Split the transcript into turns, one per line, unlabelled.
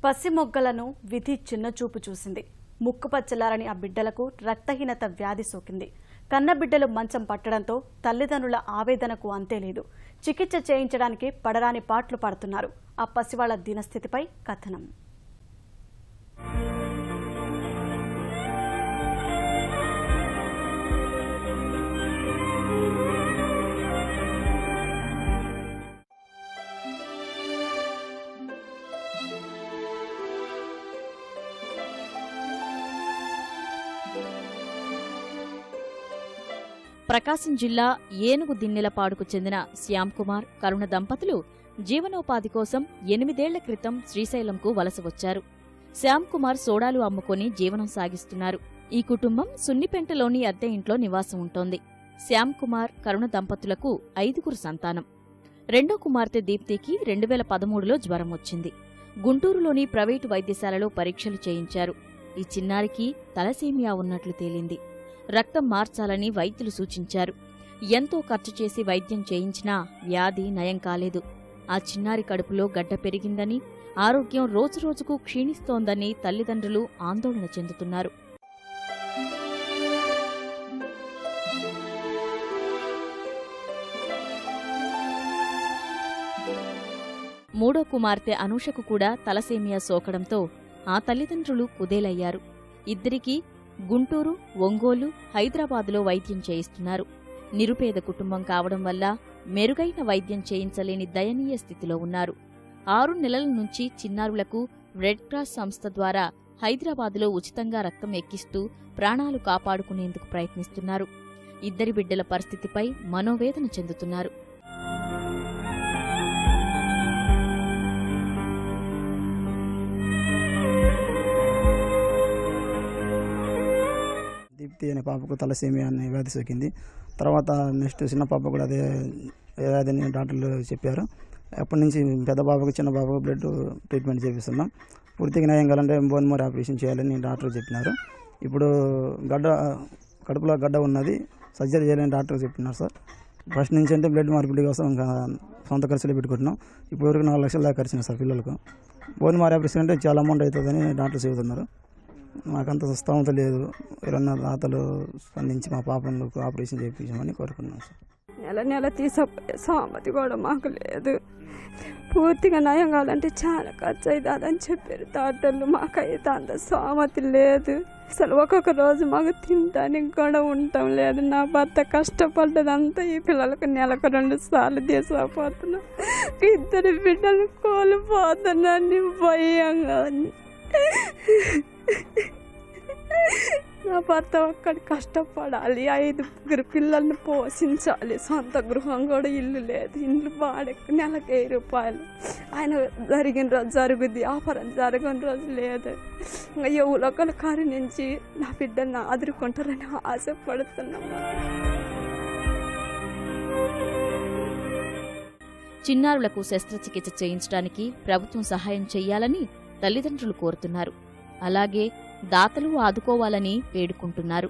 పసిమొగ్గలను విధి చిన్నచూపు చూసింది. ముక్కుపచ్చలారని ఆ బిడ్డలకు రక్తహీనత వ్యాధి సోకింది. కన్నబిడ్డలు మంచం పట్టడంతో తల్లిదండ్రుల ఆవేదనకు అంతేలేదు. చికిత్స చేయించడానికి పడరాని పాట్లు పడుతున్నారు. ఆ పసివాళ్ల దీనస్థితిపై కథనం.
ప్రకాశం జిల్లా ఏనుగు దిన్నెలపాడుకు చెందిన శ్యామ్ కుమార్, కరుణ దంపతులు జీవనోపాధి కోసం 8 ఏళ్ల క్రితం శ్రీశైలంకు వలస వచ్చారు. శ్యామ్ కుమార్ సోడాలు అమ్ముకొని జీవనం సాగిస్తున్నారు. ఈ కుటుంబం సున్నిపెంటలోని అద్దె ఇంట్లో నివాసం ఉంటోంది. శ్యామ్ కుమార్, కరుణ దంపతులకు 5 సంతానం. రెండో కుమార్తె దీప్తికి 2013లో జ్వరం వచ్చింది. గుంటూరులోని ప్రైవేటు వైద్యశాలలో పరీక్షలు చేయించారు. ఈ చిన్నారికి తలసేమియా ఉన్నట్లు తేలింది. రక్తం మార్చాలని వైద్యులు సూచించారు. ఎంతో ఖర్చు చేసి వైద్యం చేయించినా వ్యాధి నయం కాలేదు. ఆ చిన్నారి కడుపులో గడ్డ పెరిగిందని, ఆరోగ్యం రోజురోజుకు క్షీణిస్తోందని తల్లిదండ్రులు ఆందోళన చెందుతున్నారు. మూడో కుమార్తె అనూషకు కూడా తలసేమియా సోకడంతో ఆ తల్లిదండ్రులు కుదేలయ్యారు. ఇద్దరికీ గుంటూరు, ఒంగోలు, హైదరాబాదులో వైద్యం చేయిస్తున్నారు. నిరుపేద కుటుంబం కావడం వల్ల మెరుగైన వైద్యం చేయించలేని దయనీయ స్థితిలో ఉన్నారు. 6 నెలల నుంచి చిన్నారులకు రెడ్ క్రాస్ సంస్థ ద్వారా హైదరాబాదులో ఉచితంగా రక్తం ఎక్కిస్తూ ప్రాణాలు కాపాడుకునేందుకు ప్రయత్నిస్తున్నారు. ఇద్దరి బిడ్డల పరిస్థితిపై మనోవేదన చెందుతున్నారు.
దీప్తి అనే పాపకు తలసేమియా అనే వ్యాధి సోకింది. తర్వాత నెక్స్ట్ చిన్న పాప కూడా అదే వ్యాధిని డాక్టర్లు చెప్పారు. అప్పటి నుంచి పెద్ద బాబుకు చిన్న బాబుకు బ్లడ్ ట్రీట్మెంట్ చేపిస్తున్నాం. పూర్తిగా నయం కావాలంటే బోన్ మ్యారో ఆపరేషన్ చేయాలని డాక్టర్ చెప్పినారు. ఇప్పుడు కడుపులో గడ్డ ఉన్నది, సర్జరీ చేయాలని డాక్టర్ చెప్పినారు సార్. ఫస్ట్ నుంచి అంటే బ్లడ్ మార్పిడి కోసం ఇంకా సొంత ఖర్చులు పెట్టుకుంటున్నాం. ఇప్పుడు వరకు 4 లక్షల దాకా ఖర్చున్నాయి సార్ పిల్లలకు. బోన్ మ్యారో ఆపరేషన్ అంటే చాలా అమౌంట్ అవుతుందని డాక్టర్ చెబుతున్నారు. మాకంత స్తోమత లేదు. ఎవరన్నా దాతలు స్పందించి మా పాపలకు ఆపరేషన్ చేయించమని కోరుకున్నాం సార్.
నెల తీసపోయే సామతి కూడా మాకు లేదు. పూర్తిగా నయం కావాలంటే చాలా ఖర్చు అవుతుందని చెప్పారు డాక్టర్లు. మాకైతే అంత సామతి లేదు. అసలు ఒక్కొక్క రోజు మాకు తినడానికి కూడా ఉండటం లేదు. నా భర్త కష్టపడ్డదంతా ఈ పిల్లలకు నెలకు 2 సార్లు తీసుకోపోతున్నా. 2 బిడ్డలు కోల్పోతున్నాను భయంగా. నా భర్త ఒక్కడి కష్టపడాలి, 5 పిల్లల్ని పోషించాలి. సొంత గృహం కూడా ఇల్లు లేదు. ఇల్లు బాడెక్కి నెలకు 1000 రూపాయలు. ఆయన జరిగిన రోజు జరుగుద్ది, ఆఫరం జరగని రోజు లేదు. ఎవరో ఒకరు కరుణించి నా బిడ్డల్ని ఆదుకుంటారని ఆశపడుతున్నాము.
చిన్నారులకు శస్త్రచికిత్స చేయించడానికి ప్రభుత్వం సహాయం చెయ్యాలని తల్లిదండ్రులు కోరుతున్నారు. అలాగే దాతలు ఆదుకోవాలని వేడుకుంటున్నారు.